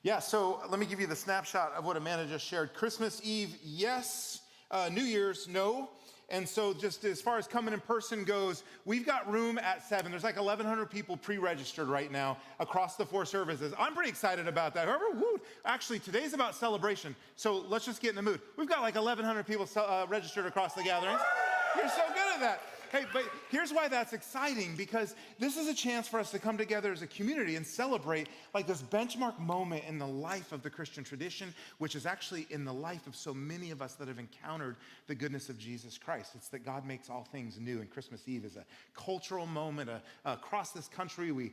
Yeah, so let me give you the snapshot of what Amanda just shared. Christmas Eve, yes. New Year's, no. And so just as far as coming in person goes, we've got room at 7. There's like 1,100 people pre-registered right now across the 4 services. I'm pretty excited about that. Actually, today's about celebration. So let's just get in the mood. We've got like 1,100 people registered across the gatherings. You're so good at that. Hey, but here's why that's exciting, because this is a chance for us to come together as a community and celebrate like this benchmark moment in the life of the Christian tradition, which is actually in the life of so many of us that have encountered the goodness of Jesus Christ. It's that God makes all things new, and Christmas Eve is a cultural moment. Across this country, we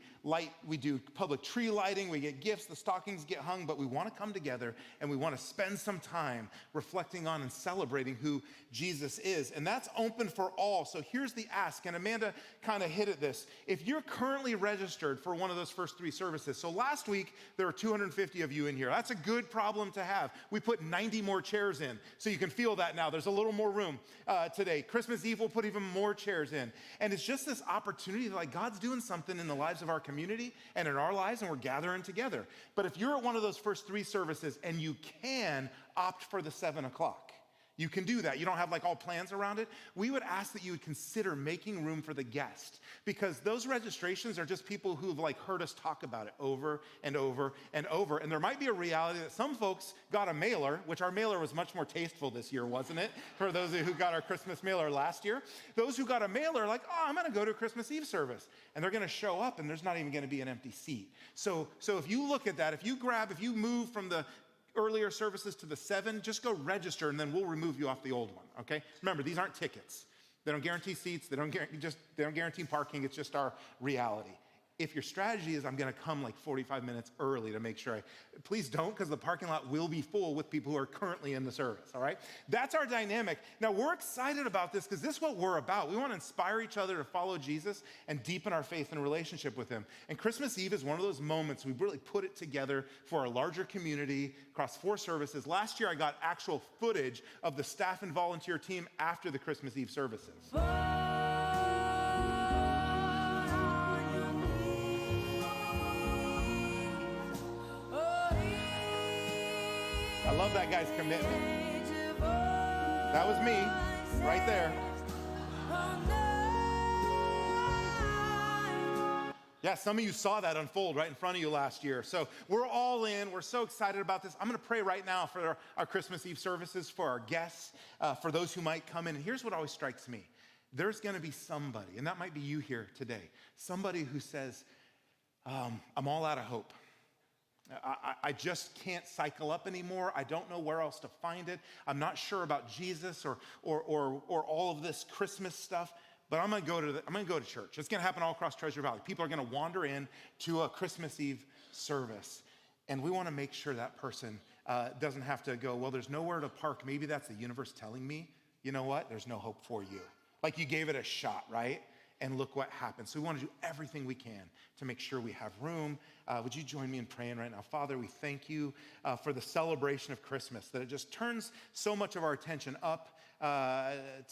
do public tree lighting, we get gifts, the stockings get hung, but we want to come together and we want to spend some time reflecting on and celebrating who Jesus is. And that's open for all. So here's the ask, and Amanda kind of hit at this. If you're currently registered for one of those first 3 services, so last week there were 250 of you in here. That's a good problem to have. We put 90 more chairs in, so you can feel that now. There's a little more room today. Christmas Eve, we'll put even more chairs in. And it's just this opportunity that like God's doing something in the lives of our community and in our lives, and we're gathering together. But if you're at one of those first 3 services and you can opt for the 7 o'clock, you can do that. You don't have like all plans around it. We would ask that you would consider making room for the guest, because those registrations are just people who've like heard us talk about it over and over and over. And there might be a reality that some folks got a mailer, which our mailer was much more tasteful this year, wasn't it? For those of you who got our Christmas mailer last year, those who got a mailer are like, oh, I'm going to go to a Christmas Eve service. And they're going to show up and there's not even going to be an empty seat. So if you look at that, if you move from the earlier services to the 7, just go register and then we'll remove you off the old one, okay? Remember, these aren't tickets. They don't guarantee seats, they don't guarantee parking, it's just our reality. If your strategy is I'm gonna come like 45 minutes early to make sure please don't, because the parking lot will be full with people who are currently in the service, all right? That's our dynamic. Now we're excited about this because this is what we're about. We want to inspire each other to follow Jesus and deepen our faith and relationship with him. And Christmas Eve is one of those moments we really put it together for a larger community across 4 services. Last year I got actual footage of the staff and volunteer team after the Christmas Eve services. I love that guy's commitment. That was me, right there. Yeah, some of you saw that unfold right in front of you last year. So we're all in. We're so excited about this. I'm going to pray right now for our Christmas Eve services, for our guests, for those who might come in. And here's what always strikes me. There's going to be somebody, and that might be you here today, somebody who says, I'm all out of hope. I just can't cycle up anymore. I don't know where else to find it. I'm not sure about Jesus or all of this Christmas stuff, but I'm gonna go to church. It's gonna happen all across Treasure Valley. People are gonna wander in to a Christmas Eve service, and we wanna make sure that person doesn't have to go, well, there's nowhere to park. Maybe that's the universe telling me, you know what? There's no hope for you. Like you gave it a shot, right? And look what happens. So we want to do everything we can to make sure we have room. Would you join me in praying right now? Father, we thank you for the celebration of Christmas, that it just turns so much of our attention up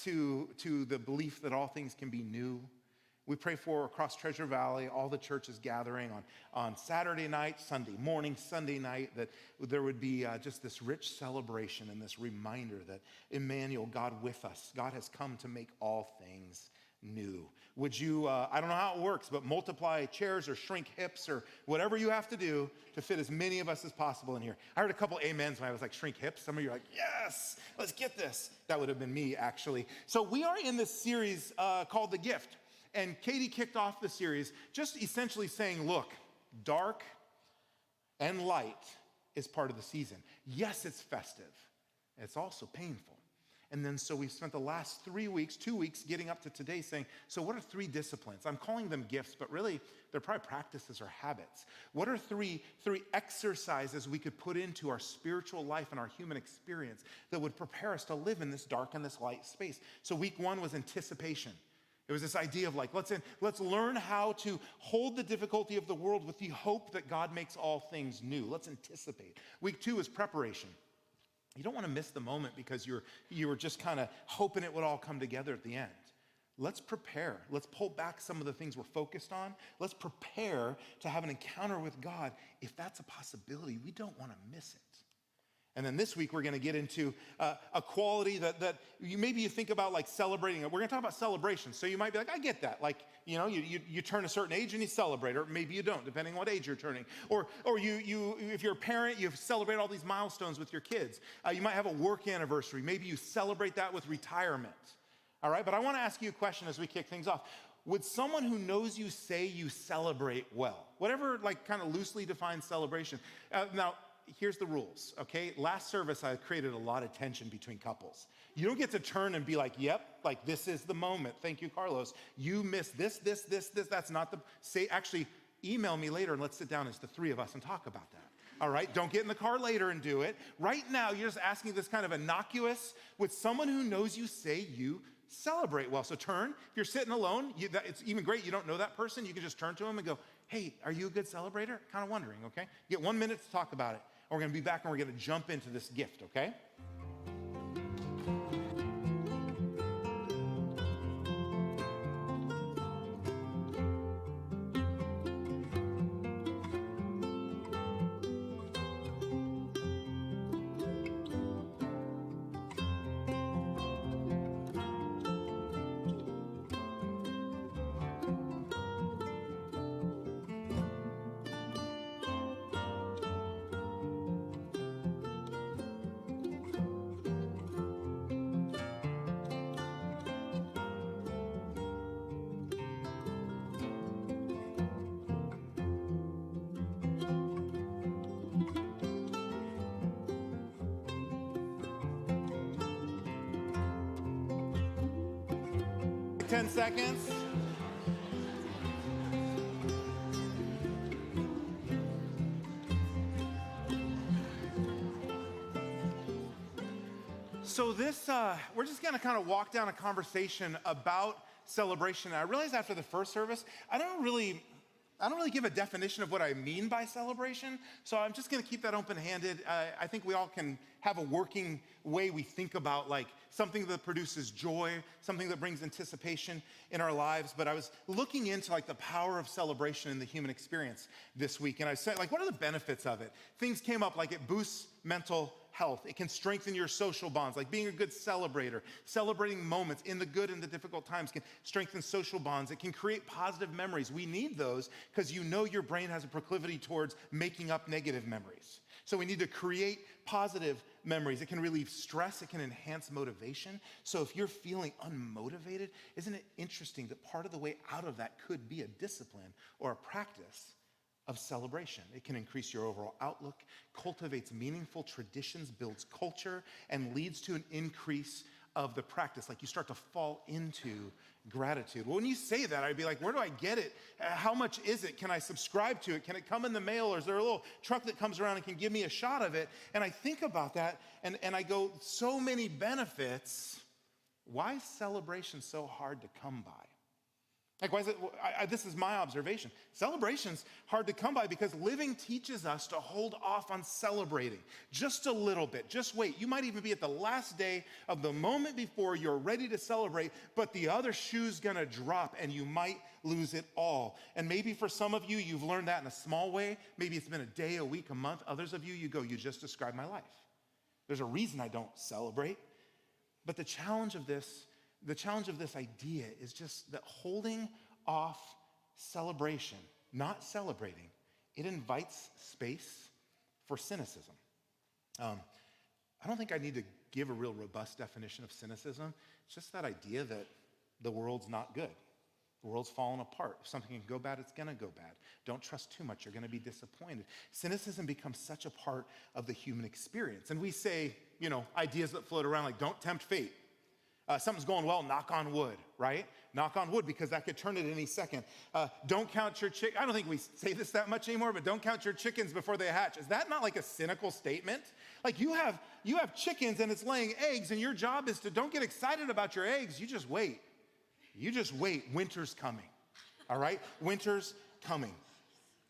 to the belief that all things can be new. We pray for across Treasure Valley, all the churches gathering on Saturday night, Sunday morning, Sunday night, that there would be just this rich celebration and this reminder that Emmanuel, God with us, God has come to make all things new. Would you, I don't know how it works, but multiply chairs or shrink hips or whatever you have to do to fit as many of us as possible in here. I heard a couple amens when I was like, shrink hips. Some of you are like, yes, let's get this. That would have been me, actually. So we are in this series called The Gift. And Katie kicked off the series just essentially saying, look, dark and light is part of the season. Yes, it's festive. It's also painful. And then so we've spent the last 2 weeks getting up to today saying, so what are 3 disciplines? I'm calling them gifts, but really they're probably practices or habits. What are three exercises we could put into our spiritual life and our human experience that would prepare us to live in this dark and this light space? So week 1 was anticipation. It was this idea of like, let's learn how to hold the difficulty of the world with the hope that God makes all things new. Let's anticipate. Week 2 is preparation. You don't want to miss the moment because you were just kind of hoping it would all come together at the end. let's prepare. Let's pull back some of the things we're focused on. Let's prepare to have an encounter with God. If that's a possibility, we don't want to miss it. And then this week, we're going to get into a quality that maybe you think about like celebrating. We're going to talk about celebration. So you might be like, I get that. Like, you turn a certain age and you celebrate, or maybe you don't, depending on what age you're turning. Or you if you're a parent, you celebrate all these milestones with your kids. You might have a work anniversary. Maybe you celebrate that with retirement. All right, but I want to ask you a question as we kick things off. Would someone who knows you say you celebrate well? Whatever, like, kind of loosely defined celebration. Now, here's the rules, okay? Last service, I created a lot of tension between couples. You don't get to turn and be like, yep, like this is the moment. Thank you, Carlos. You missed this. That's not the, actually, email me later and let's sit down as the three of us and talk about that. All right, don't get in the car later and do it. Right now, you're just asking this kind of innocuous with someone who knows you say you celebrate well. So turn. If you're sitting alone, it's even great. You don't know that person. You can just turn to them and go, hey, are you a good celebrator? Kind of wondering, okay? You get 1 minute to talk about it. And we're going to be back and we're going to jump into this gift, okay? Ten seconds. So this, we're just gonna kind of walk down a conversation about celebration. I realized after the first service, I don't really give a definition of what I mean by celebration, so I'm just gonna keep that open-handed. I think we all can have a working way we think about like something that produces joy, something that brings anticipation in our lives. But I was looking into like the power of celebration in the human experience this week, and I said, like, what are the benefits of it? Things came up like it boosts mental health. It can strengthen your social bonds, like being a good celebrator. Celebrating moments in the good and the difficult times can strengthen social bonds. It can create positive memories. We need those because your brain has a proclivity towards making up negative memories. So we need to create positive memories. It can relieve stress. It can enhance motivation. So if you're feeling unmotivated, isn't it interesting that part of the way out of that could be a discipline or a practice of celebration? It can increase your overall outlook, cultivates meaningful traditions, builds culture, and leads to an increase of the practice. Like you start to fall into gratitude. Well, when you say that, I'd be like, where do I get it? How much is it? Can I subscribe to it? Can it come in the mail? Or is there a little truck that comes around and can give me a shot of it? And I think about that and I go, so many benefits. Why is celebration so hard to come by? Like, why is it, this is my observation. Celebration's hard to come by because living teaches us to hold off on celebrating just a little bit. Just wait. You might even be at the last day of the moment before you're ready to celebrate, but the other shoe's gonna drop and you might lose it all. And maybe for some of you, you've learned that in a small way. Maybe it's been a day, a week, a month. Others of you, you go, you just described my life. There's a reason I don't celebrate. But the challenge of this idea is just that holding off celebration, not celebrating, it invites space for cynicism. I don't think I need to give a real robust definition of cynicism. It's just that idea that the world's not good. The world's fallen apart. If something can go bad, it's gonna go bad. Don't trust too much, you're gonna be disappointed. Cynicism becomes such a part of the human experience. And we say, ideas that float around like, don't tempt fate. Something's going well, knock on wood, right? Knock on wood, because that could turn it any second. Don't count your I don't think we say this that much anymore, but don't count your chickens before they hatch. Is that not like a cynical statement? Like you have chickens and it's laying eggs, and your job is to don't get excited about your eggs. You just wait. You just wait. Winter's coming, all right? Winter's coming.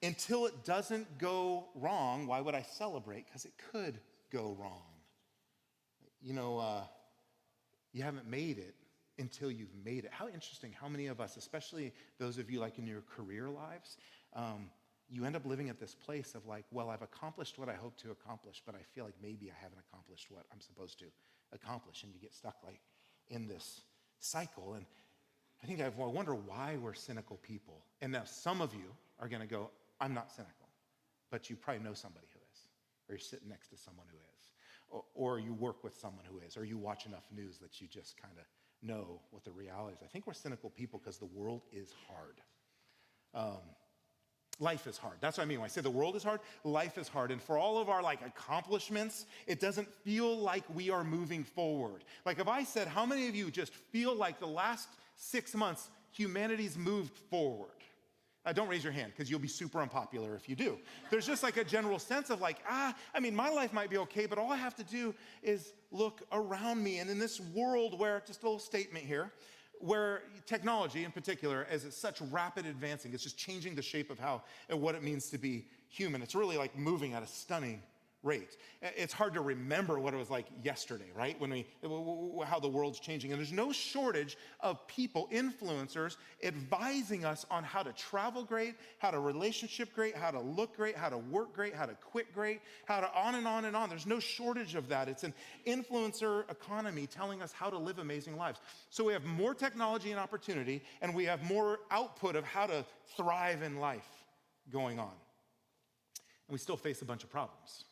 Until it doesn't go wrong, why would I celebrate? Because it could go wrong. You haven't made it until you've made it. How interesting, how many of us, especially those of you like in your career lives, you end up living at this place of like, well, I've accomplished what I hope to accomplish, but I feel like maybe I haven't accomplished what I'm supposed to accomplish. And you get stuck like in this cycle. And I wonder why we're cynical people. And now some of you are going to go, I'm not cynical, but you probably know somebody who is, or you're sitting next to someone who is, or you work with someone who is, or you watch enough news that you just kind of know what the reality is. I think we're cynical people because the world is hard. Life is hard. That's what I mean when I say the world is hard. Life is hard. And for all of our like accomplishments, it doesn't feel like we are moving forward. Like if I said, how many of you just feel like the last 6 months humanity's moved forward? Don't raise your hand because you'll be super unpopular if you do. There's just like a general sense of like, my life might be okay, but all I have to do is look around me. And in this world where, just a little statement here, where technology in particular is at such rapid advancing, it's just changing the shape of how and what it means to be human. It's really like moving at a stunning rate. It's hard to remember what it was like yesterday, right? How the world's changing. And there's no shortage of people, influencers, advising us on how to travel great, how to relationship great, how to look great, how to work great, how to quit great, how to on and on and on. There's no shortage of that. It's an influencer economy telling us how to live amazing lives. So we have more technology and opportunity, and we have more output of how to thrive in life going on. And we still face a bunch of problems.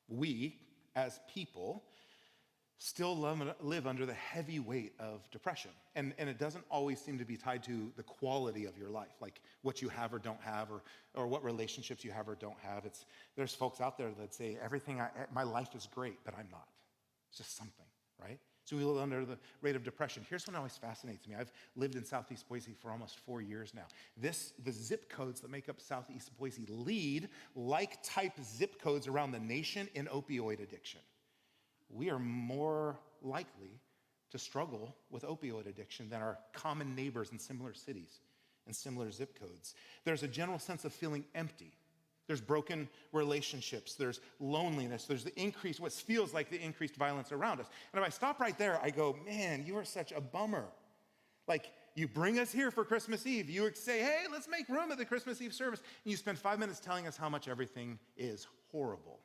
We, as people, still live under the heavy weight of depression. And it doesn't always seem to be tied to the quality of your life, like what you have or don't have, or what relationships you have or don't have. There's folks out there that say, my life is great, but I'm not. It's just something, right? So we live under the rate of depression. Here's what always fascinates me. I've lived in Southeast Boise for almost 4 years now. The zip codes that make up Southeast Boise lead like type zip codes around the nation in opioid addiction. We are more likely to struggle with opioid addiction than our common neighbors in similar cities and similar zip codes. There's a general sense of feeling empty. There's broken relationships, there's loneliness, there's what feels like the increased violence around us. And if I stop right there, I go, man, you are such a bummer. Like, you bring us here for Christmas Eve. You say, hey, let's make room at the Christmas Eve service. And you spend 5 minutes telling us how much everything is horrible.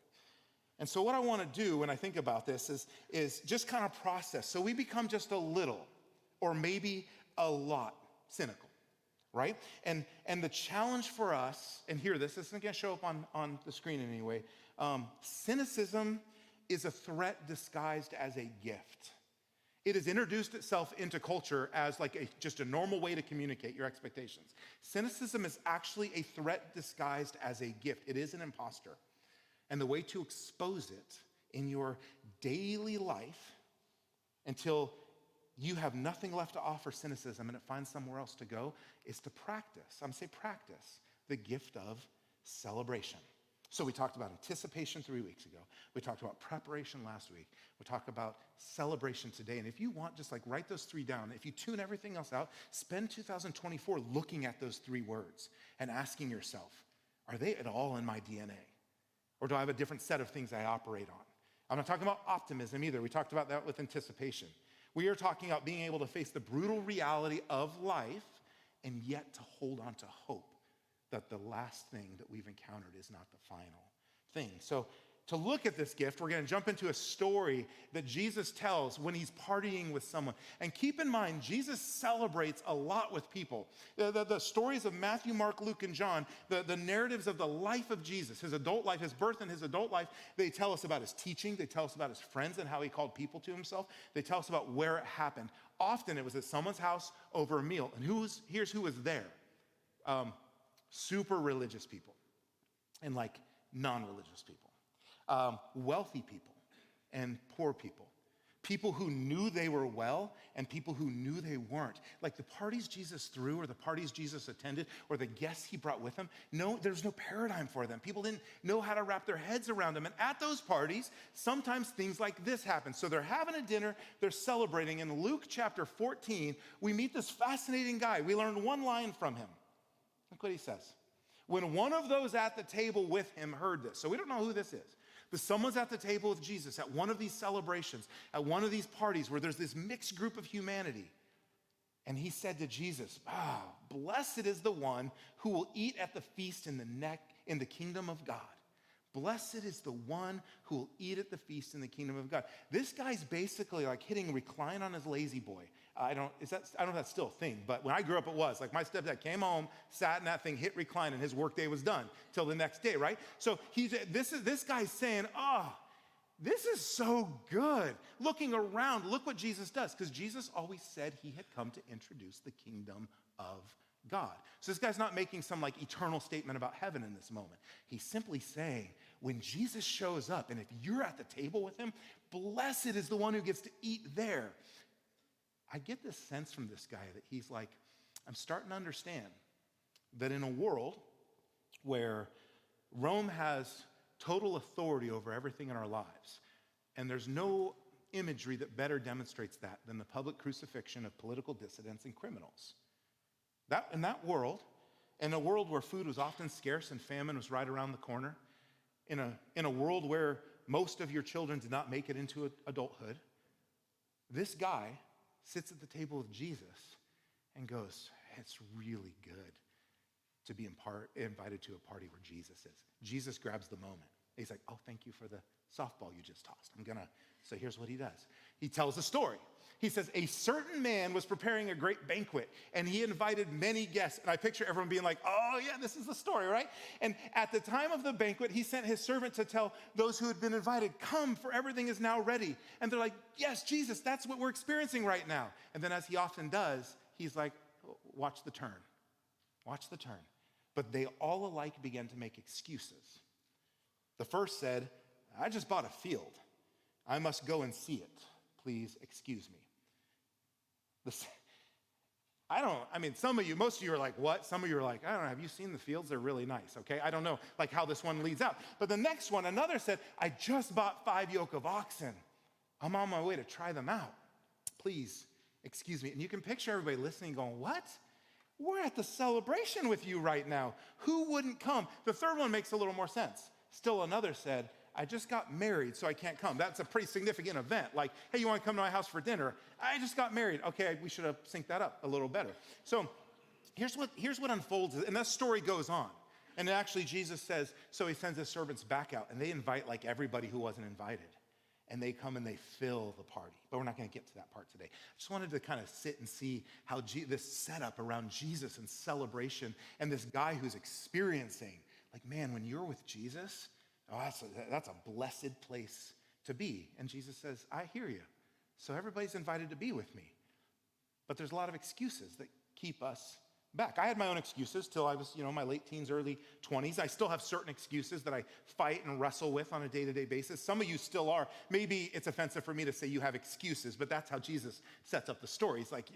And so what I want to do when I think about this is just kind of process. So we become just a little, or maybe a lot, cynical. Right? And the challenge for us, and hear this isn't going to show up on the screen in any way. Cynicism is a threat disguised as a gift. It has introduced itself into culture as like just a normal way to communicate your expectations. Cynicism is actually a threat disguised as a gift. It is an imposter. And the way to expose it in your daily life until you have nothing left to offer cynicism and it finds somewhere else to go, is to practice. I'm going to say practice the gift of celebration. So we talked about anticipation 3 weeks ago. We talked about preparation last week. We talked about celebration today. And if you want, just like write those 3 down. If you tune everything else out, spend 2024 looking at those 3 words and asking yourself, are they at all in my DNA? Or do I have a different set of things I operate on? I'm not talking about optimism either. We talked about that with anticipation. We are talking about being able to face the brutal reality of life and yet to hold on to hope that the last thing that we've encountered is not the final thing. So to look at this gift, we're going to jump into a story that Jesus tells when he's partying with someone. And keep in mind, Jesus celebrates a lot with people. The stories of Matthew, Mark, Luke, and John, the narratives of the life of Jesus, his adult life, his birth and his adult life, they tell us about his teaching. They tell us about his friends and how he called people to himself. They tell us about where it happened. Often it was at someone's house over a meal. And here's who was there. Super religious people and like non-religious people. Wealthy people and poor people. People who knew they were well and people who knew they weren't. Like the parties Jesus threw or the parties Jesus attended or the guests he brought with him, there's no paradigm for them. People didn't know how to wrap their heads around them. And at those parties, sometimes things like this happen. So they're having a dinner, they're celebrating. In Luke chapter 14, we meet this fascinating guy. We learn one line from him. Look what he says. When one of those at the table with him heard this, so we don't know who this is, but someone's at the table with Jesus at one of these celebrations, at one of these parties where there's this mixed group of humanity. And he said to Jesus, blessed is the one who will eat at the feast in the kingdom of God. Blessed is the one who will eat at the feast in the kingdom of God. This guy's basically like hitting recline on his lazy boy. I don't know if that's still a thing, but when I grew up, it was. Like my stepdad came home, sat in that thing, hit recline, and his workday was done till the next day, right? So this guy's saying, this is so good. Looking around, look what Jesus does, because Jesus always said he had come to introduce the kingdom of God. So this guy's not making some like eternal statement about heaven in this moment. He's simply saying, when Jesus shows up, and if you're at the table with him, blessed is the one who gets to eat there. I get this sense from this guy that he's like, I'm starting to understand that in a world where Rome has total authority over everything in our lives, and there's no imagery that better demonstrates that than the public crucifixion of political dissidents and criminals. In that world, in a world where food was often scarce and famine was right around the corner, in a world where most of your children did not make it into adulthood, this guy sits at the table with Jesus and goes, it's really good to be invited to a party where Jesus is. Jesus grabs the moment. He's like, thank you for the softball you just tossed. So here's what he does. He tells a story. He says, a certain man was preparing a great banquet, and he invited many guests. And I picture everyone being like, oh yeah, this is the story, right? And at the time of the banquet, he sent his servant to tell those who had been invited, come, for everything is now ready. And they're like, yes, Jesus, that's what we're experiencing right now. And then as he often does, he's like, watch the turn. Watch the turn. But they all alike began to make excuses. The first said, I just bought a field. I must go and see it. Please excuse me. Some of you, most of you are like, what? Some of you are like, I don't know, have you seen the fields? They're really nice, okay? I don't know like how this one leads out. But the next one, another said, I just bought 5 yoke of oxen. I'm on my way to try them out. Please excuse me. And you can picture everybody listening going, what? We're at the celebration with you right now. Who wouldn't come? The third one makes a little more sense. Still another said, I just got married, so I can't come. That's a pretty significant event. Like, hey, you want to come to my house for dinner? I just got married. Okay, we should have synced that up a little better. So here's what unfolds, and that story goes on. And actually Jesus says, so he sends his servants back out, and they invite like everybody who wasn't invited. And they come and they fill the party. But we're not going to get to that part today. I just wanted to kind of sit and see how this setup around Jesus and celebration and this guy who's experiencing, like, man, when you're with Jesus, that's a blessed place to be. And Jesus says, I hear you. So everybody's invited to be with me. But there's a lot of excuses that keep us back. I had my own excuses till I was, my late teens, early 20s. I still have certain excuses that I fight and wrestle with on a day-to-day basis. Some of you still are. Maybe it's offensive for me to say you have excuses, but that's how Jesus sets up the story. He's like,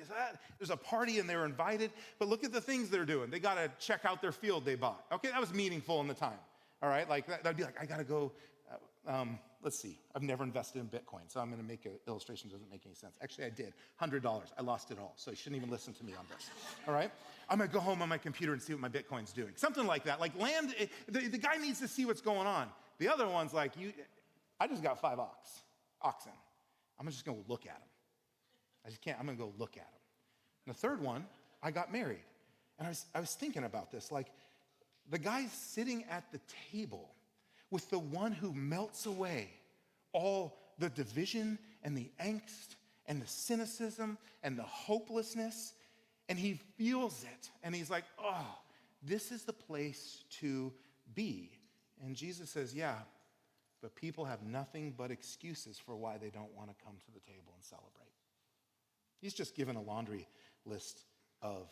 there's a party and they're invited, but look at the things they're doing. They got to check out their field they bought. Okay, that was meaningful in the time. All right, like that'd be like, I got to go, let's see. I've never invested in Bitcoin, so I'm going to make an illustration that doesn't make any sense. Actually, I did. $100. I lost it all, so you shouldn't even listen to me on this. All right? I'm going to go home on my computer and see what my Bitcoin's doing. Something like that. Like the guy needs to see what's going on. The other one's like, I just got 5 oxen. I'm just going to look at them. I just can't. I'm going to go look at them. And the third one, I got married. And I was thinking about this. Like, the guy's sitting at the table with the one who melts away all the division and the angst and the cynicism and the hopelessness, and he feels it, and he's like, this is the place to be. And Jesus says, yeah, but people have nothing but excuses for why they don't want to come to the table and celebrate. He's just given a laundry list of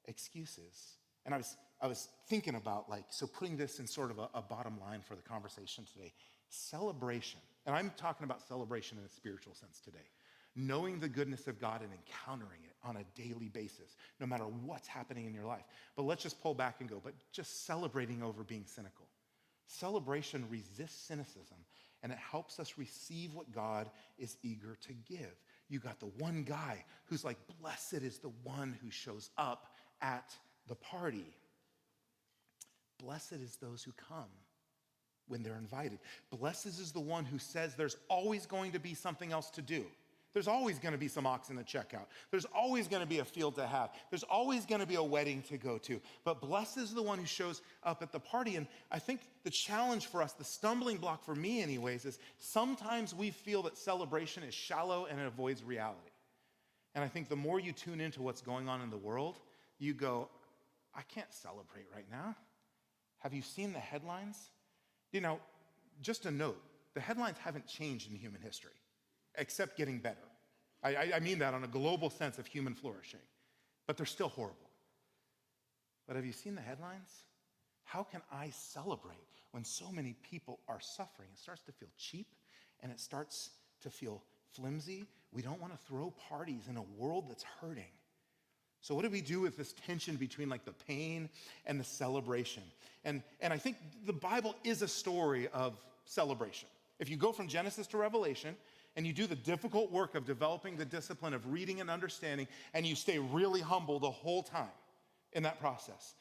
excuses. And I was thinking about, so putting this in sort of a bottom line for the conversation today. Celebration, and I'm talking about celebration in a spiritual sense today. Knowing the goodness of God and encountering it on a daily basis, no matter what's happening in your life. But let's just pull back and go, but just celebrating over being cynical. Celebration resists cynicism, and it helps us receive what God is eager to give. You got the one guy who's like, blessed is the one who shows up at the party. Blessed is those who come when they're invited. Blessed is the one who says there's always going to be something else to do. There's always going to be some oxen to check out. There's always going to be a field to have. There's always going to be a wedding to go to. But blessed is the one who shows up at the party. And I think the challenge for us, the stumbling block for me anyways, is sometimes we feel that celebration is shallow and it avoids reality. And I think the more you tune into what's going on in the world, you go, I can't celebrate right now. Have you seen the headlines? You know, just a note, the headlines haven't changed in human history, except getting better. I mean that on a global sense of human flourishing, but they're still horrible. But have you seen the headlines? How can I celebrate when so many people are suffering? It starts to feel cheap and it starts to feel flimsy. We don't want to throw parties in a world that's hurting. So what do we do with this tension between like the pain and the celebration? And I think the Bible is a story of celebration. If you go from Genesis to Revelation and you do the difficult work of developing the discipline of reading and understanding, and you stay really humble the whole time in that process,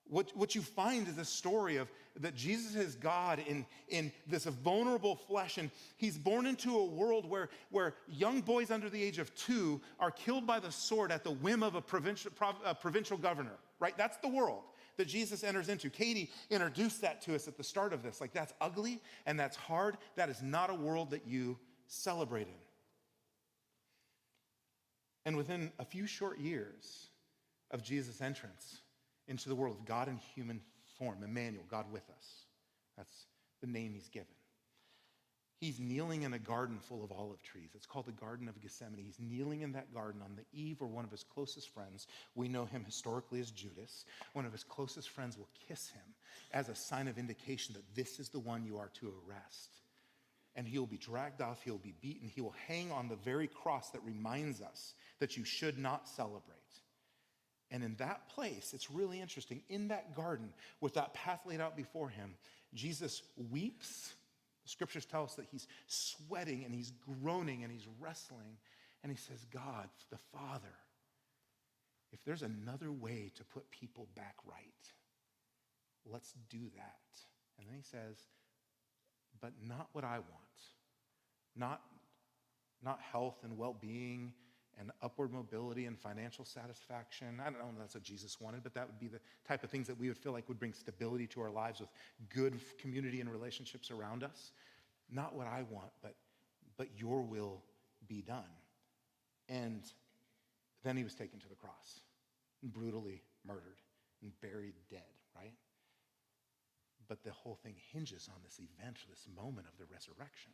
what you find is a story of that Jesus is God in this vulnerable flesh, and he's born into a world where young boys under the age of 2 are killed by the sword at the whim of a provincial governor, right? That's the world that Jesus enters into. Katie introduced that to us at the start of this. Like, that's ugly and that's hard. That is not a world that you celebrate in. And within a few short years of Jesus' entrance into the world of God in human form, Emmanuel, God with us. That's the name he's given. He's kneeling in a garden full of olive trees. It's called the Garden of Gethsemane. He's kneeling in that garden on the eve where one of his closest friends, we know him historically as Judas, one of his closest friends will kiss him as a sign of indication that this is the one you are to arrest. And he'll be dragged off, he'll be beaten, he will hang on the very cross that reminds us that you should not celebrate. And in that place, it's really interesting, in that garden, with that path laid out before him, Jesus weeps. The scriptures tell us that he's sweating and he's groaning and he's wrestling. And he says, God, the Father, if there's another way to put people back right, let's do that. And then he says, but not what I want. Not health and well-being and upward mobility and financial satisfaction. I don't know if that's what Jesus wanted, but that would be the type of things that we would feel like would bring stability to our lives with good community and relationships around us. Not what I want, but your will be done. And then he was taken to the cross, brutally murdered and buried dead, right? But the whole thing hinges on this event, this moment of the resurrection.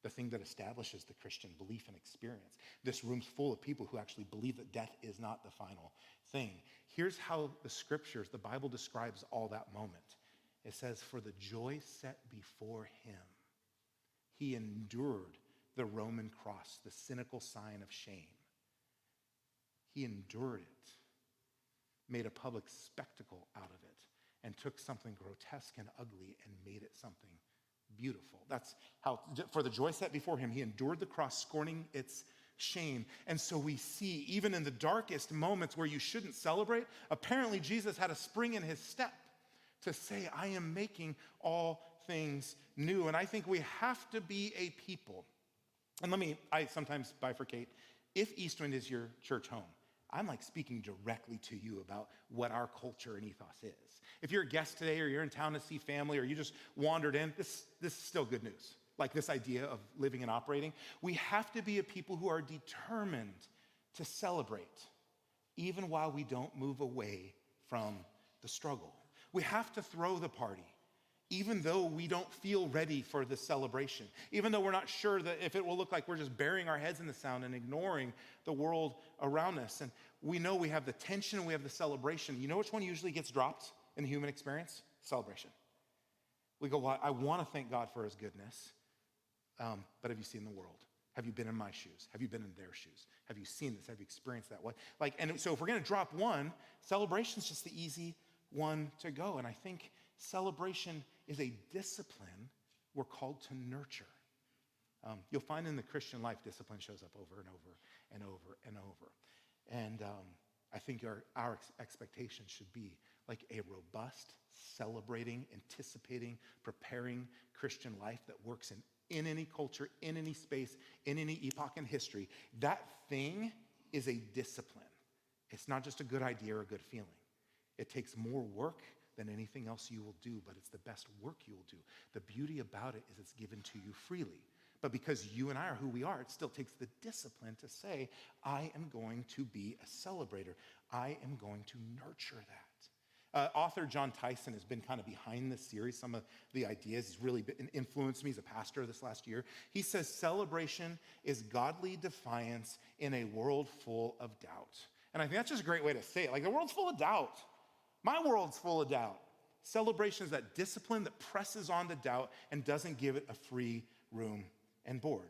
The thing that establishes the Christian belief and experience. This room's full of people who actually believe that death is not the final thing. Here's how the scriptures, the Bible describes all that moment. It says, for the joy set before him, he endured the Roman cross, the cynical sign of shame. He endured it, made a public spectacle out of it, and took something grotesque and ugly and made it something beautiful. That's how, for the joy set before him, he endured the cross, scorning its shame. And so we see, even in the darkest moments where you shouldn't celebrate, apparently Jesus had a spring in his step to say, I am making all things new. And I think we have to be a people. And I sometimes bifurcate. If Eastwind is your church home, I'm like speaking directly to you about what our culture and ethos is. If you're a guest today or you're in town to see family or you just wandered in, this is still good news. Like this idea of living and operating. We have to be a people who are determined to celebrate even while we don't move away from the struggle. We have to throw the party even though we don't feel ready for the celebration, even though we're not sure that if it will look like we're just burying our heads in the sand and ignoring the world around us. And we know we have the tension and we have the celebration. You know which one usually gets dropped in the human experience? Celebration. We go, well, I want to thank God for his goodness, but have you seen the world? Have you been in my shoes? Have you been in their shoes? Have you seen this? Have you experienced that? And so if we're going to drop one, celebration's just the easy one to go. And I think celebration is a discipline we're called to nurture. You'll find in the Christian life, discipline shows up over and over and over and over. And I think our expectation should be, like a robust, celebrating, anticipating, preparing Christian life that works in any culture, in any space, in any epoch in history, that thing is a discipline. It's not just a good idea or a good feeling. It takes more work than anything else you will do, but it's the best work you will do. The beauty about it is it's given to you freely. But because you and I are who we are, it still takes the discipline to say, I am going to be a celebrator. I am going to nurture that. Author John Tyson has been kind of behind this series, some of the ideas. He's really influenced me as a pastor this last year. He says celebration is godly defiance in a world full of doubt. And I think that's just a great way to say it. Like, the world's full of doubt. My world's full of doubt. Celebration is that discipline that presses on the doubt and doesn't give it a free room and board.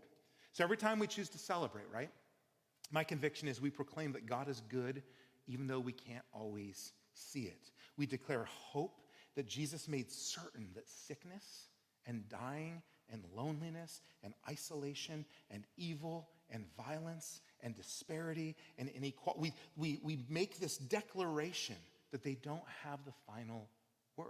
So every time we choose to celebrate, right? My conviction is we proclaim that God is good even though we can't always see it. We declare hope that Jesus made certain that sickness and dying and loneliness and isolation and evil and violence and disparity and inequality, we make this declaration that they don't have the final word.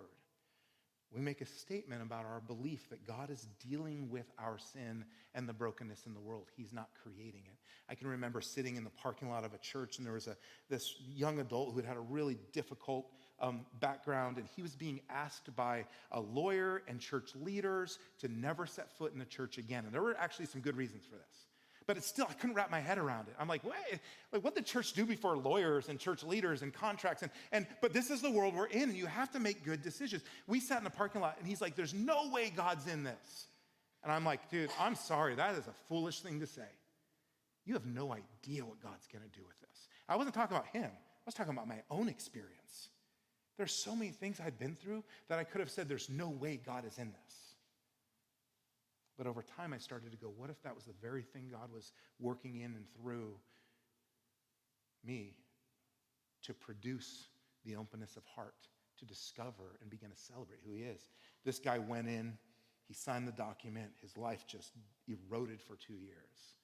We make a statement about our belief that God is dealing with our sin and the brokenness in the world. He's not creating it. I can remember sitting in the parking lot of a church, and there was this young adult who had a really difficult background, and he was being asked by a lawyer and church leaders to never set foot in the church again. And there were actually some good reasons for this. But it's still, I couldn't wrap my head around it. I'm like, wait, like, what did the church do before lawyers and church leaders and contracts? But this is the world we're in, and you have to make good decisions. We sat in a parking lot, and he's like, there's no way God's in this. And I'm like, dude, I'm sorry, that is a foolish thing to say. You have no idea what God's going to do with this. I wasn't talking about him. I was talking about my own experience. There's so many things I'd been through that I could have said, there's no way God is in this. But over time, I started to go, what if that was the very thing God was working in and through me to produce the openness of heart, to discover and begin to celebrate who he is? This guy went in, he signed the document, his life just eroded for 2 years.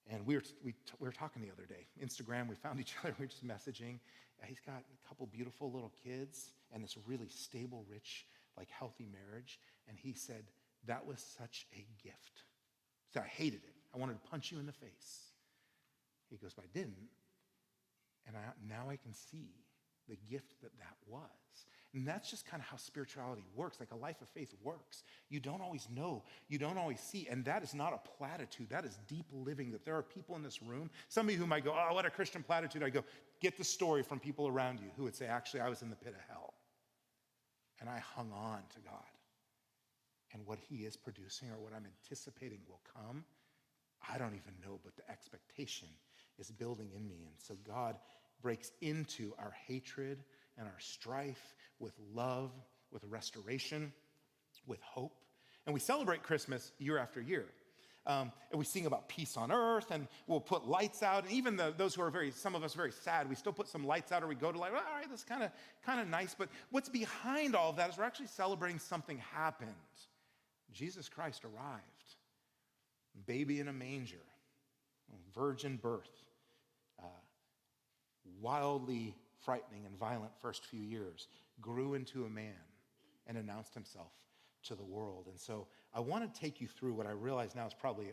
And we were talking the other day, Instagram, we found each other, we were just messaging. He's got a couple beautiful little kids and this really stable, rich, like healthy marriage. And he said, that was such a gift. So I hated it. I wanted to punch you in the face. He goes, but I didn't. And now I can see the gift that was. And that's just kind of how spirituality works, like a life of faith works. You don't always know. You don't always see. And that is not a platitude. That is deep living, that there are people in this room. Some of you who might go, oh, what a Christian platitude. I go, get the story from people around you who would say, actually, I was in the pit of hell. And I hung on to God. And what he is producing or what I'm anticipating will come, I don't even know, but the expectation is building in me. And so God breaks into our hatred and our strife with love, with restoration, with hope. And we celebrate Christmas year after year. And we sing about peace on earth, and we'll put lights out. And even those who are some of us very sad, we still put some lights out, or we go to light. Well, all right, that's kind of nice. But what's behind all of that is we're actually celebrating something happened. Jesus Christ arrived, baby in a manger, virgin birth, wildly frightening and violent first few years, grew into a man and announced himself to the world. And so I want to take you through what I realize now is probably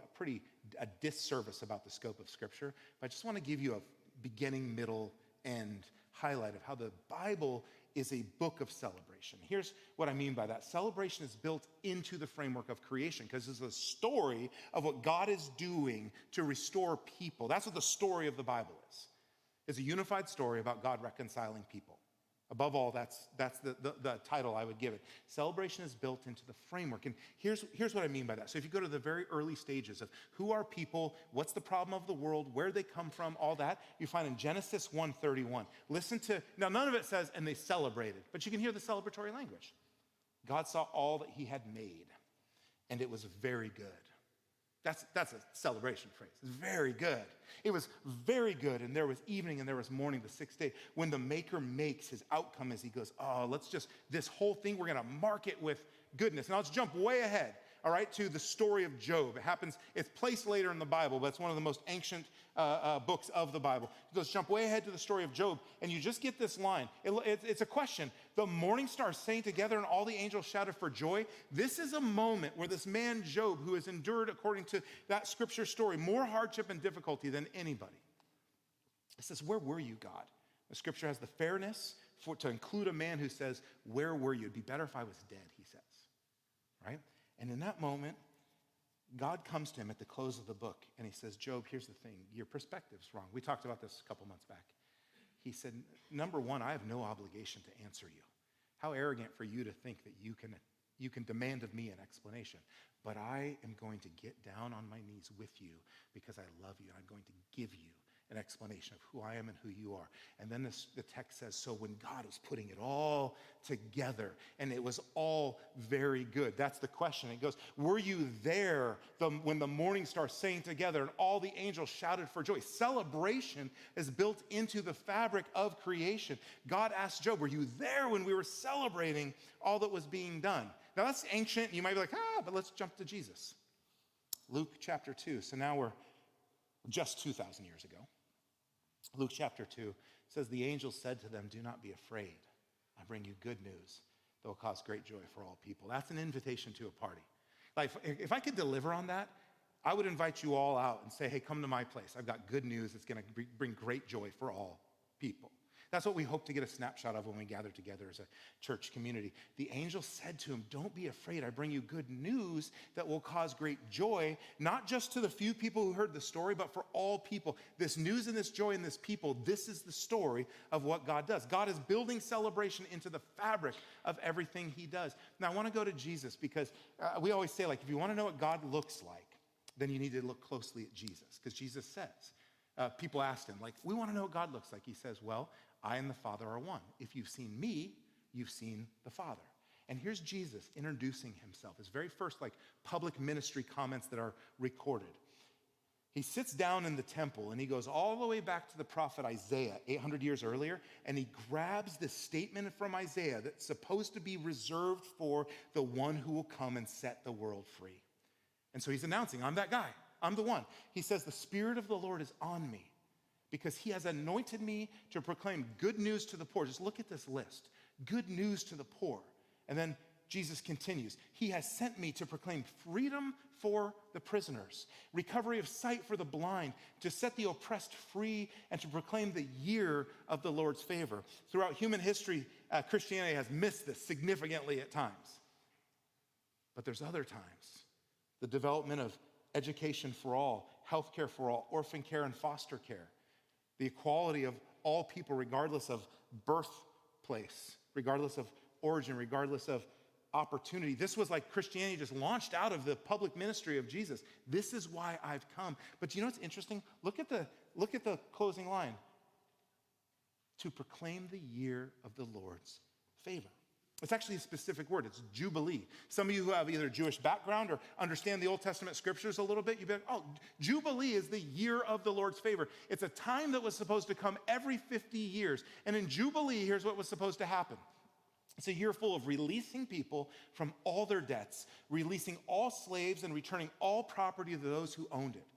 a disservice about the scope of Scripture, but I just want to give you a beginning, middle, end highlight of how the Bible is a book of celebration. Here's what I mean by that. Celebration is built into the framework of creation because it's a story of what God is doing to restore people. That's what the story of the Bible is. It's a unified story about God reconciling people. Above all, that's the title I would give it. Celebration is built into the framework. And here's what I mean by that. So if you go to the very early stages of who are people, what's the problem of the world, where they come from, all that, you find in Genesis 1:31. Listen to, now none of it says, and they celebrated, but you can hear the celebratory language. God saw all that he had made, and it was very good. That's a celebration phrase. It's very good. It was very good, and there was evening and there was morning, the sixth day. When the maker makes, his outcome is he goes, oh, this whole thing, we're going to mark it with goodness. Now let's jump way ahead. all right, to the story of Job. It happens, it's placed later in the Bible, but it's one of the most ancient books of the Bible. Let's jump way ahead to the story of Job, and you just get this line. It's a question. The morning stars sang together, and all the angels shouted for joy. This is a moment where this man Job, who has endured, according to that scripture story, more hardship and difficulty than anybody. It says, where were you, God? The scripture has the fairness to include a man who says, where were you? It'd be better if I was dead, he says, right? And in that moment, God comes to him at the close of the book, and he says, Job, here's the thing. Your perspective's wrong. We talked about this a couple months back. He said, number one, I have no obligation to answer you. How arrogant for you to think that you can demand of me an explanation. But I am going to get down on my knees with you because I love you, and I'm going to give you an explanation of who I am and who you are. And then the text says, so when God was putting it all together, and it was all very good. That's the question. It goes, were you there when the morning stars sang together and all the angels shouted for joy? Celebration is built into the fabric of creation. God asked Job, were you there when we were celebrating all that was being done? Now that's ancient. You might be like, but let's jump to Jesus. Luke chapter 2. So now we're just 2,000 years ago. Luke chapter 2 says, the angel said to them, do not be afraid. I bring you good news that will cause great joy for all people. That's an invitation to a party. Like, if I could deliver on that, I would invite you all out and say, hey, come to my place. I've got good news that's going to bring great joy for all people. That's what we hope to get a snapshot of when we gather together as a church community. The angel said to him, don't be afraid. I bring you good news that will cause great joy, not just to the few people who heard the story, but for all people. This news and this joy and this people, this is the story of what God does. God is building celebration into the fabric of everything he does. Now, I want to go to Jesus because we always say, like, if you want to know what God looks like, then you need to look closely at Jesus, because Jesus says, people asked him, like, we want to know what God looks like. He says, well, I and the Father are one. If you've seen me, you've seen the Father. And here's Jesus introducing himself, his very first public ministry comments that are recorded. He sits down in the temple and he goes all the way back to the prophet Isaiah 800 years earlier, and he grabs this statement from Isaiah that's supposed to be reserved for the one who will come and set the world free. And so he's announcing, I'm that guy. I'm the one. He says, the Spirit of the Lord is on me, because he has anointed me to proclaim good news to the poor. Just look at this list. Good news to the poor. And then Jesus continues. He has sent me to proclaim freedom for the prisoners, recovery of sight for the blind, to set the oppressed free, and to proclaim the year of the Lord's favor. Throughout human history, Christianity has missed this significantly at times. But there's other times. The development of education for all, healthcare for all, orphan care and foster care. The equality of all people, regardless of birthplace, regardless of origin, regardless of opportunity. This was like Christianity just launched out of the public ministry of Jesus. This is why I've come. But you know what's interesting? Look at the closing line. To proclaim the year of the Lord's favor. It's actually a specific word. It's Jubilee. Some of you who have either Jewish background or understand the Old Testament scriptures a little bit, you'd be like, oh, Jubilee is the year of the Lord's favor. It's a time that was supposed to come every 50 years. And in Jubilee, here's what was supposed to happen. It's a year full of releasing people from all their debts, releasing all slaves, and returning all property to those who owned it.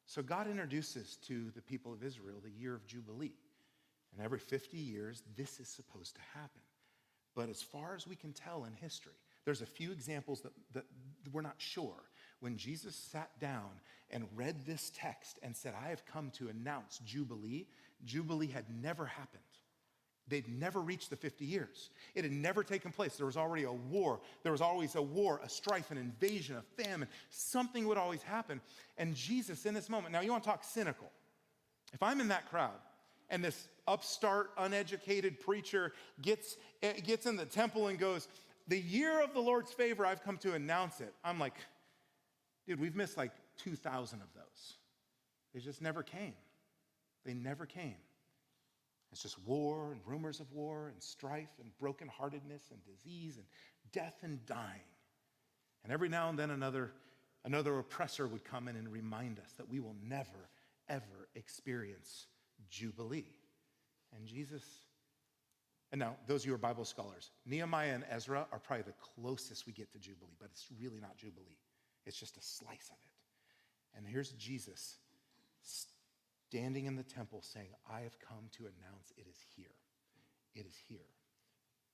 So God introduces to the people of Israel the year of Jubilee. And every 50 years, this is supposed to happen. But as far as we can tell in history, there's a few examples that we're not sure. When Jesus sat down and read this text and said, I have come to announce Jubilee, Jubilee had never happened. They'd never reached the 50 years. It had never taken place. There was already a war. There was always a war, a strife, an invasion, a famine. Something would always happen. And Jesus in this moment, now you want to talk cynical. If I'm in that crowd, and this upstart, uneducated preacher gets in the temple and goes, the year of the Lord's favor, I've come to announce it. I'm like, dude, we've missed 2,000 of those. They just never came. They never came. It's just war and rumors of war and strife and brokenheartedness and disease and death and dying. And every now and then another oppressor would come in and remind us that we will never, ever experience Jubilee. And Jesus, And now, those of you who are Bible scholars, Nehemiah and Ezra are probably the closest we get to Jubilee, but it's really not Jubilee. It's just a slice of it. And here's Jesus standing in the temple saying, I have come to announce it is here. It is here.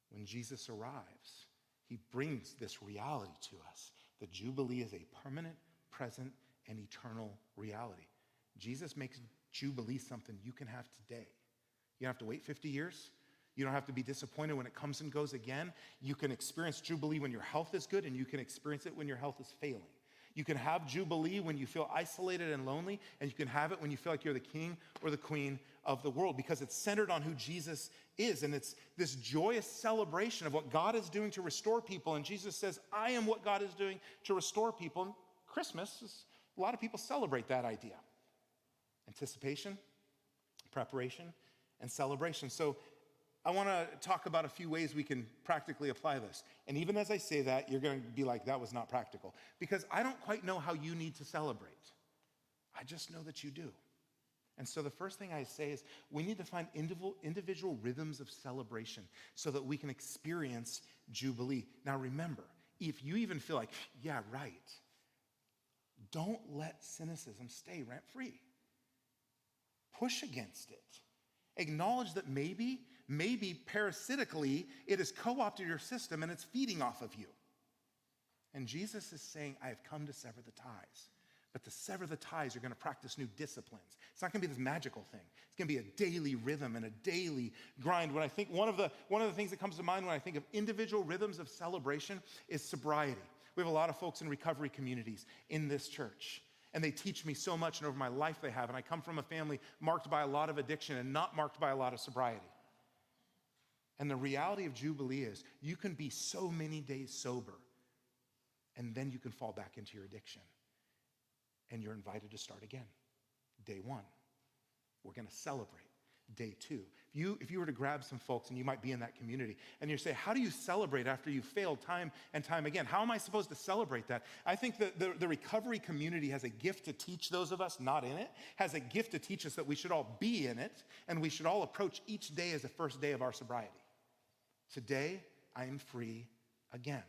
When Jesus arrives, he brings this reality to us. The Jubilee is a permanent, present, and eternal reality. Jesus makes Jubilee something you can have today. You don't have to wait 50 years. You don't have to be disappointed when it comes and goes again. You can experience Jubilee when your health is good, and you can experience it when your health is failing. You can have Jubilee when you feel isolated and lonely, and you can have it when you feel like you're the king or the queen of the world, because it's centered on who Jesus is, and it's this joyous celebration of what God is doing to restore people. And Jesus says, I am what God is doing to restore people. And Christmas, a lot of people celebrate that idea. Anticipation, preparation, and celebration. So I want to talk about a few ways we can practically apply this. And even as I say that, you're going to be like, that was not practical. Because I don't quite know how you need to celebrate. I just know that you do. And so the first thing I say is we need to find individual rhythms of celebration so that we can experience Jubilee. Now remember, if you even feel like, yeah, right, don't let cynicism stay rent-free. Push against it. Acknowledge that maybe parasitically, it has co-opted your system and it's feeding off of you. And Jesus is saying, I have come to sever the ties. But to sever the ties, you're going to practice new disciplines. It's not going to be this magical thing. It's going to be a daily rhythm and a daily grind. When I think one of the things that comes to mind when I think of individual rhythms of celebration is sobriety. We have a lot of folks in recovery communities in this church. And they teach me so much, and over my life they have. And I come from a family marked by a lot of addiction and not marked by a lot of sobriety. And the reality of Jubilee is you can be so many days sober, and then you can fall back into your addiction. And you're invited to start again. Day one, we're going to celebrate. Day two, if you were to grab some folks, and you might be in that community, and you say, how do you celebrate after you've failed time and time again? How am I supposed to celebrate that? I think that the recovery community has a gift to teach those of us not in it, has a gift to teach us that we should all be in it, and we should all approach each day as the first day of our sobriety. Today, I am free again.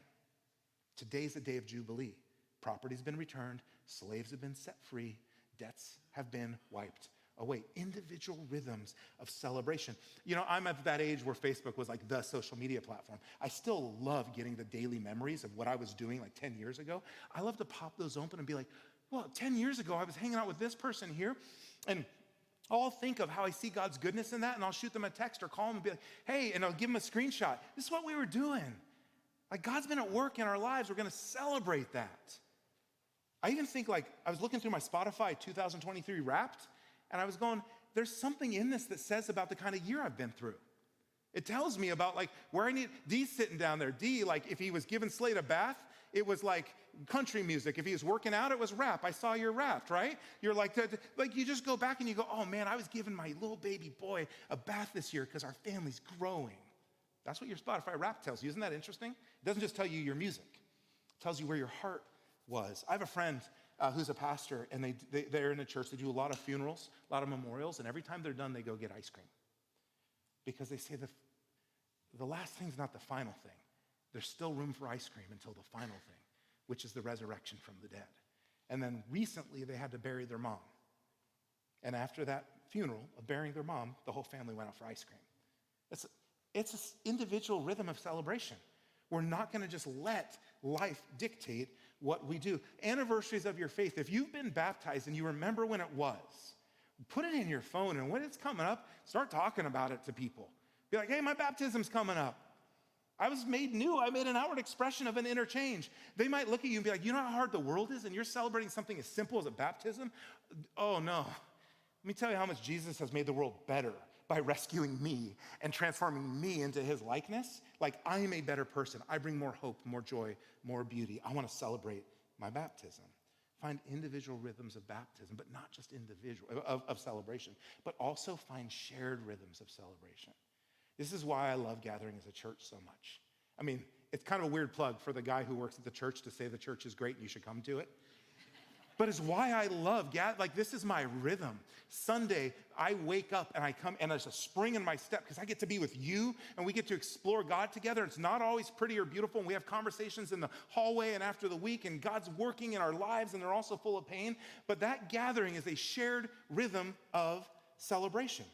Today's the day of Jubilee. Property's been returned, slaves have been set free, debts have been wiped away. Individual rhythms of celebration. You know, I'm at that age where Facebook was like the social media platform. I still love getting the daily memories of what I was doing like 10 years ago. I love to pop those open and be like, well, 10 years ago, I was hanging out with this person here, and I'll think of how I see God's goodness in that, and I'll shoot them a text or call them and be like, hey, and I'll give them a screenshot. This is what we were doing. Like, God's been at work in our lives. We're going to celebrate that. I even think, like, I was looking through my Spotify 2023 Wrapped, and I was going, there's something in this that says about the kind of year I've been through. It tells me about, like, where I need, D's sitting down there. D, like, if he was giving Slade a bath, it was like country music. If he was working out, it was rap. I saw your Wrapped, right? You're like you just go back and you go, oh man, I was giving my little baby boy a bath this year because our family's growing. That's what your Spotify Wrapped tells you. Isn't that interesting? It doesn't just tell you your music. It tells you where your heart was. I have a friend who's a pastor, and they're in a church. They do a lot of funerals, a lot of memorials, and every time they're done, they go get ice cream. Because they say the last thing's not the final thing. There's still room for ice cream until the final thing, which is the resurrection from the dead. And then recently, they had to bury their mom. And after that funeral of burying their mom, the whole family went out for ice cream. It's an individual rhythm of celebration. We're not going to just let life dictate what we do. Anniversaries of your faith. If you've been baptized and you remember when it was, put it in your phone, and when it's coming up, start talking about it to people. Be like, hey, my baptism's coming up. I was made new. I made an outward expression of an interchange. They might look at you and be like, you know how hard the world is, and you're celebrating something as simple as a baptism? Oh, no. Let me tell you how much Jesus has made the world better by rescuing me and transforming me into his likeness. Like, I am a better person. I bring more hope, more joy, more beauty. I want to celebrate my baptism. Find individual rhythms of baptism, but not just individual of celebration, but also find shared rhythms of celebration. This is why I love gathering as a church so much. I mean, it's kind of a weird plug for the guy who works at the church to say the church is great and you should come to it. But it's why I love, like this is my rhythm. Sunday, I wake up and I come and there's a spring in my step because I get to be with you and we get to explore God together. It's not always pretty or beautiful, and we have conversations in the hallway and after the week, and God's working in our lives and they're also full of pain. But that gathering is a shared rhythm of celebration.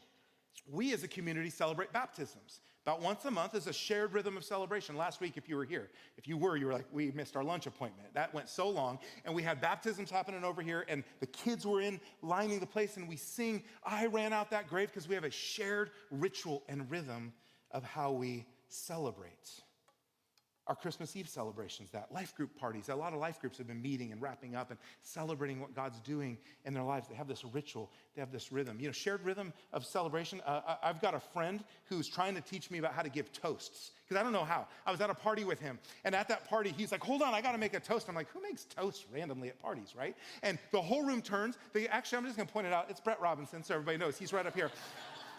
We as a community celebrate baptisms. About once a month is a shared rhythm of celebration. Last week, if you were here, you were like, we missed our lunch appointment. That went so long. And we had baptisms happening over here, and the kids were in lining the place, and we sing, I ran out that grave, because we have a shared ritual and rhythm of how we celebrate. Our Christmas Eve celebrations, that life group parties. A lot of life groups have been meeting and wrapping up and celebrating what God's doing in their lives. They have this ritual, they have this rhythm. Shared rhythm of celebration. I've got a friend who's trying to teach me about how to give toasts, because I don't know how. I was at a party with him, and at that party, he's like, hold on, I gotta make a toast. I'm like, who makes toast randomly at parties, right? And the whole room turns. Actually, I'm just gonna point it out. It's Brett Robinson, so everybody knows. He's right up here.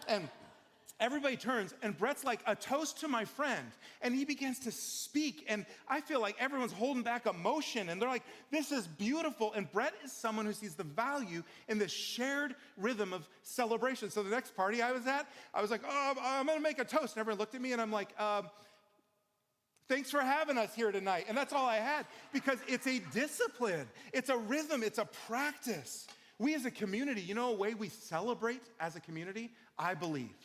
And everybody turns, and Brett's like, a toast to my friend. And he begins to speak, and I feel like everyone's holding back emotion, and they're like, this is beautiful. And Brett is someone who sees the value in this shared rhythm of celebration. So the next party I was at, I was like, oh, I'm gonna make a toast. And everyone looked at me, and I'm like, thanks for having us here tonight. And that's all I had, because it's a discipline, it's a rhythm, it's a practice. We as a community, a way we celebrate as a community, I believe.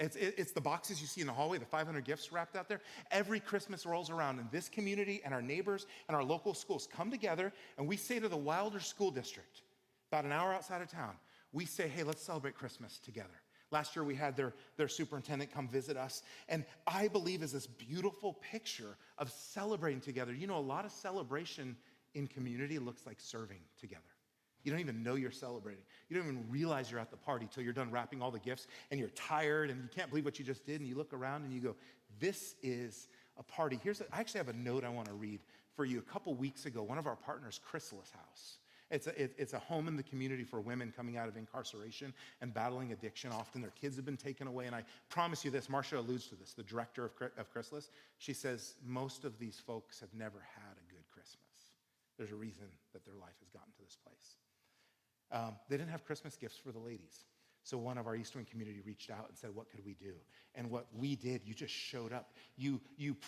It's the boxes you see in the hallway, the 500 gifts wrapped out there. Every Christmas rolls around, and this community and our neighbors and our local schools come together, and we say to the Wilder School District, about an hour outside of town, we say, hey, let's celebrate Christmas together. Last year we had their superintendent come visit us, and I believe is this beautiful picture of celebrating together. A lot of celebration in community looks like serving together. You don't even know you're celebrating. You don't even realize you're at the party till you're done wrapping all the gifts and you're tired and you can't believe what you just did, and you look around and you go, this is a party. I actually have a note I want to read for you. A couple weeks ago, one of our partners, Chrysalis House. It's a home in the community for women coming out of incarceration and battling addiction. Often their kids have been taken away, and I promise you this, Marcia alludes to this, the director of Chrysalis. She says, most of these folks have never had a good Christmas. There's a reason that their life has gotten to this place. They didn't have Christmas gifts for the ladies. So one of our Eastwind community reached out and said, what could we do? And what we did, you just showed up. You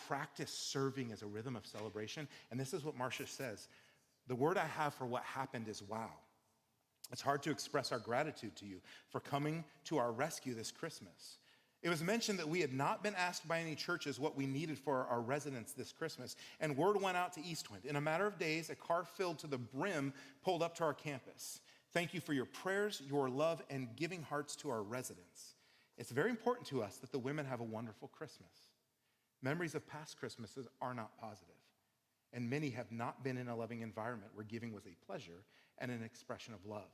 practiced serving as a rhythm of celebration. And this is what Marcia says. The word I have for what happened is wow. It's hard to express our gratitude to you for coming to our rescue this Christmas. It was mentioned that we had not been asked by any churches what we needed for our residents this Christmas, and word went out to Eastwind. In a matter of days, a car filled to the brim pulled up to our campus. Thank you for your prayers, your love, and giving hearts to our residents. It's very important to us that the women have a wonderful Christmas. Memories of past Christmases are not positive, and many have not been in a loving environment where giving was a pleasure and an expression of love.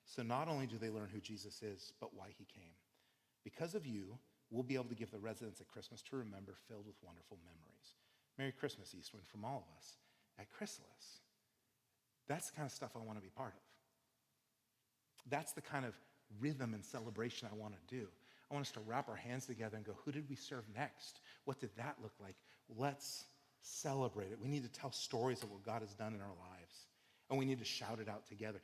So not only do they learn who Jesus is, but why he came. Because of you, we'll be able to give the residents a Christmas to remember filled with wonderful memories. Merry Christmas, Eastwind, from all of us at Chrysalis. That's the kind of stuff I want to be part of. That's the kind of rhythm and celebration I want to do. I want us to wrap our hands together and go, who did we serve next? What did that look like? Let's celebrate it. We need to tell stories of what God has done in our lives. And we need to shout it out together.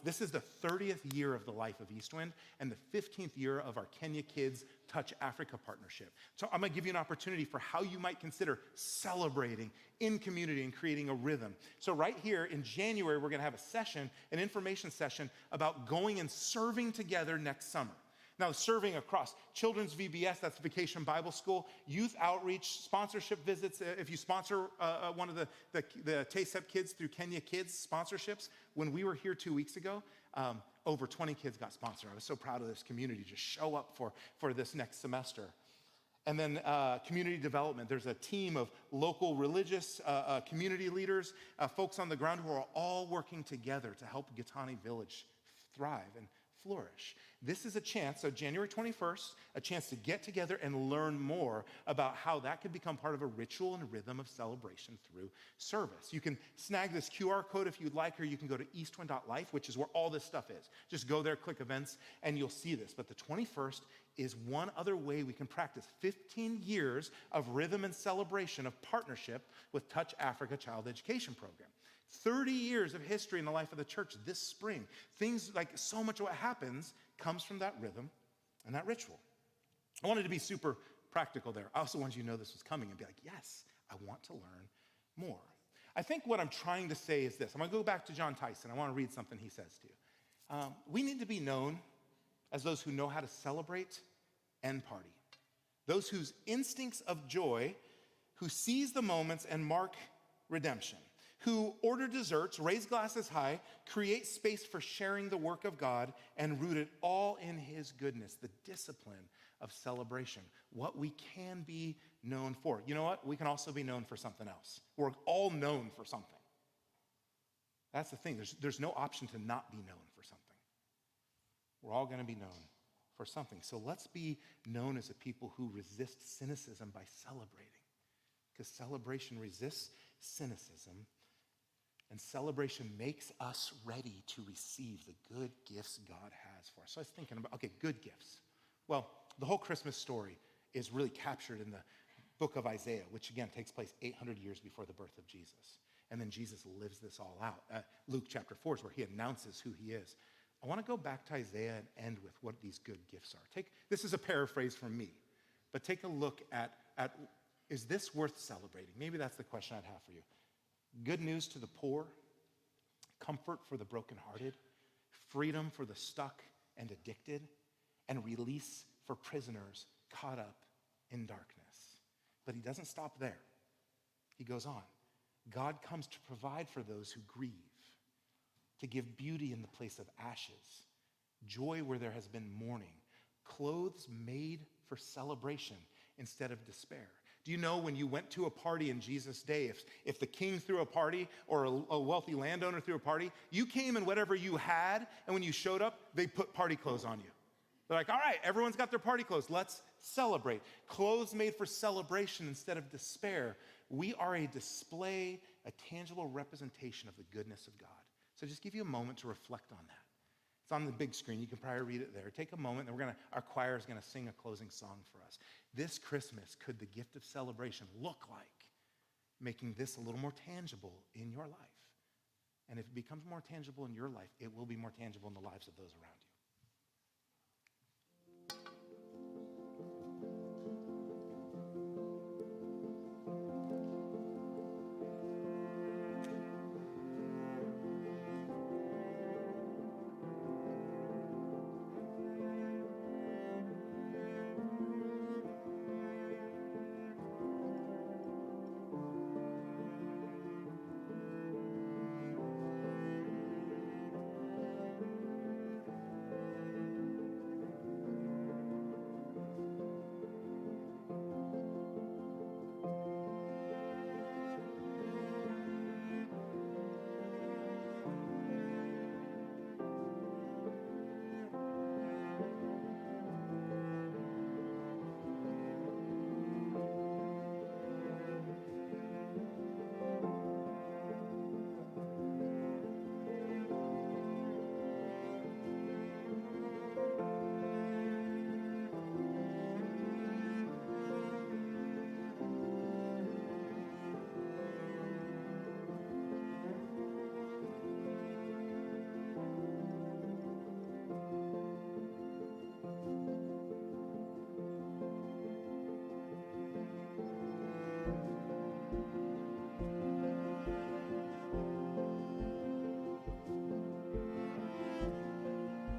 This is the 30th year of the life of Eastwind and the 15th year of our Kenya Kids Touch Africa partnership. So I'm gonna give you an opportunity for how you might consider celebrating in community and creating a rhythm. So right here in January, we're gonna have a session, an information session about going and serving together next summer. Now, serving across Children's VBS, that's Vacation Bible School, youth outreach, sponsorship visits. If you sponsor one of the TASEP kids through Kenya Kids sponsorships, when we were here 2 weeks ago, over 20 kids got sponsored. I was so proud of this community to show up for this next semester. And then community development. There's a team of local religious community leaders, folks on the ground who are all working together to help Gitani Village thrive and flourish. This is a chance, so January 21st, a chance to get together and learn more about how that could become part of a ritual and rhythm of celebration through service. You can snag this QR code if you'd like, or you can go to eastwind.life, which is where all this stuff is. Just go there, click events, and you'll see this. But the 21st is one other way we can practice 15 years of rhythm and celebration of partnership with Touch Africa Child Education Program. 30 years of history in the life of the church this spring. Things like so much of what happens comes from that rhythm and that ritual. I wanted to be super practical there. I also wanted you to know this was coming and be like, yes, I want to learn more. I think what I'm trying to say is this. I'm going to go back to John Tyson. I want to read something he says to you. We need to be known as those who know how to celebrate and party. Those whose instincts of joy, who seize the moments and mark redemption, who order desserts, raise glasses high, create space for sharing the work of God, and root it all in his goodness, the discipline of celebration, what we can be known for. You know what? We can also be known for something else. We're all known for something. That's the thing. There's no option to not be known for something. We're all going to be known for something. So let's be known as a people who resist cynicism by celebrating, because celebration resists cynicism. And celebration makes us ready to receive the good gifts God has for us. So I was thinking about, okay, good gifts. Well, the whole Christmas story is really captured in the book of Isaiah, which again takes place 800 years before the birth of Jesus. And then Jesus lives this all out. Luke chapter 4 is where he announces who he is. I want to go back to Isaiah and end with what these good gifts are. This is a paraphrase from me, but take a look at is this worth celebrating? Maybe that's the question I'd have for you. Good news to the poor, comfort for the brokenhearted, freedom for the stuck and addicted, and release for prisoners caught up in darkness. But he doesn't stop there. He goes on. God comes to provide for those who grieve, to give beauty in the place of ashes, joy where there has been mourning, clothes made for celebration instead of despair. Do you know when you went to a party in Jesus' day, if the king threw a party or a wealthy landowner threw a party, you came in whatever you had, and when you showed up, they put party clothes on you. They're like, all right, everyone's got their party clothes. Let's celebrate. Clothes made for celebration instead of despair. We are a display, a tangible representation of the goodness of God. So just give you a moment to reflect on that. It's on the big screen. You can probably read it there. Take a moment, and our choir is going to sing a closing song for us. This Christmas, could the gift of celebration look like making this a little more tangible in your life? And if it becomes more tangible in your life, it will be more tangible in the lives of those around you.